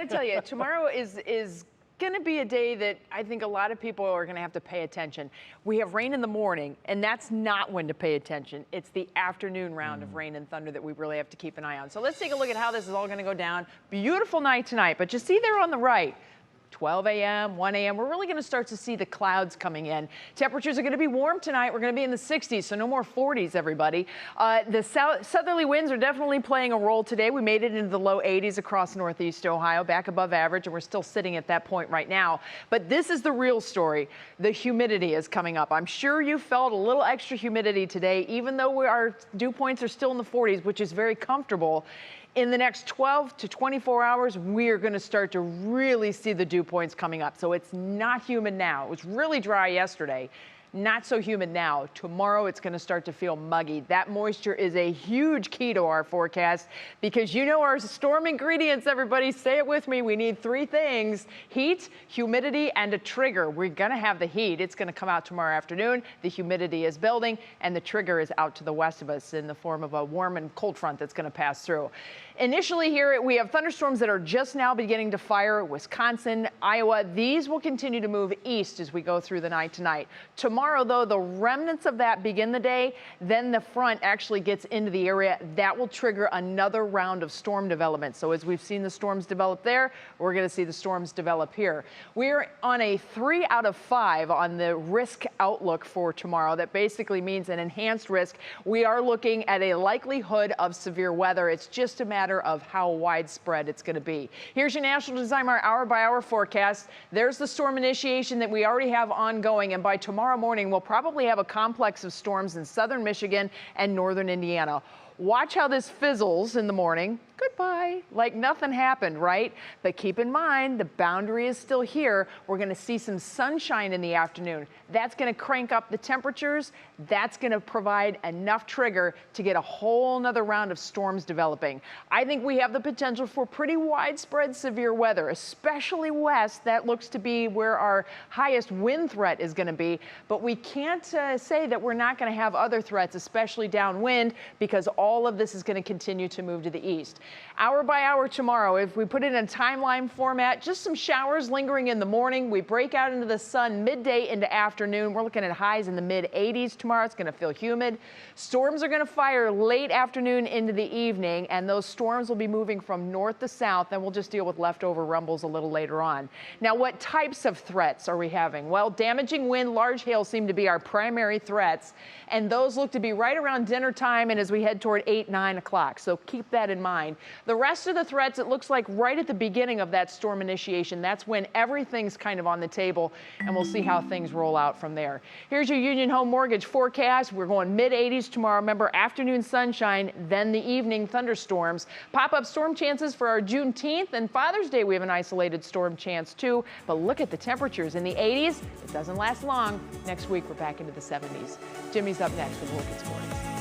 I tell you, tomorrow is going to be a day that I think a lot of people are going to have to pay attention. We have rain in the morning, and that's not when to pay attention. It's the afternoon round of rain and thunder that we really have to keep an eye on. So let's take a look at how this is all going to go down. Beautiful night tonight, but you see there on the right, 12 a.m., 1 a.m., we're really going to start to see the clouds coming in. Temperatures are going to be warm tonight. We're going to be in the 60s, so no more 40s, everybody. The southerly winds are definitely playing a role today. We made it into the low 80s across northeast Ohio, back above average, and we're still sitting at that point right now. But this is the real story. The humidity is coming up. I'm sure you felt a little extra humidity today, even though our dew points are still in the 40s, which is very comfortable. In the next 12 to 24 hours, we're going to start to really see the dew points coming up. So it's not humid now. It was really dry yesterday. Not so humid now. Tomorrow it's going to start to feel muggy. That moisture is a huge key to our forecast because you know our storm ingredients, everybody. Say it with me. We need three things: heat, humidity, and a trigger. We're going to have the heat. It's going to come out tomorrow afternoon. The humidity is building, and the trigger is out to the west of us in the form of a warm and cold front that's going to pass through. Initially here, we have thunderstorms that are just now beginning to fire. Wisconsin, Iowa, these will continue to move east as we go through the night tonight. Tomorrow, though, the remnants of that begin the day. Then the front actually gets into the area. That will trigger another round of storm development. So as we've seen the storms develop there, we're going to see the storms develop here. We're on a 3 out of 5 on the risk outlook for tomorrow. That basically means an enhanced risk. We are looking at a likelihood of severe weather. It's just a matter of how widespread it's going to be. Here's your National Designer hour-by-hour forecast. There's the storm initiation that we already have ongoing, and by tomorrow morning, we'll probably have a complex of storms in southern Michigan and northern Indiana. Watch how this fizzles in the morning. Goodbye, like nothing happened, right? But keep in mind, the boundary is still here. We're going to see some sunshine in the afternoon. That's going to crank up the temperatures. That's going to provide enough trigger to get a whole nother round of storms developing. I think we have the potential for pretty widespread severe weather, especially west. That looks to be where our highest wind threat is going to be. But we can't say that we're not going to have other threats, especially downwind, because all of this is going to continue to move to the east. Hour by hour tomorrow, if we put it in a timeline format, just some showers lingering in the morning. We break out into the sun midday into afternoon. We're looking at highs in the mid-80s tomorrow. It's going to feel humid. Storms are going to fire late afternoon into the evening, and those storms will be moving from north to south, and we'll just deal with leftover rumbles a little later on. Now, what types of threats are we having? Well, damaging wind, large hail seem to be our primary threats, and those look to be right around dinner time and as we head toward 8, 9 o'clock. So keep that in mind. The rest of the threats, it looks like right at the beginning of that storm initiation, that's when everything's kind of on the table, and we'll see how things roll out from there. Here's your Union Home Mortgage forecast. We're going mid-80s tomorrow. Remember, afternoon sunshine, then the evening thunderstorms. Pop-up storm chances for our Juneteenth and Father's Day. We have an isolated storm chance too, but look at the temperatures in the 80s. It doesn't last long. Next week, we're back into the 70s. Jimmy's up next with a look at sports.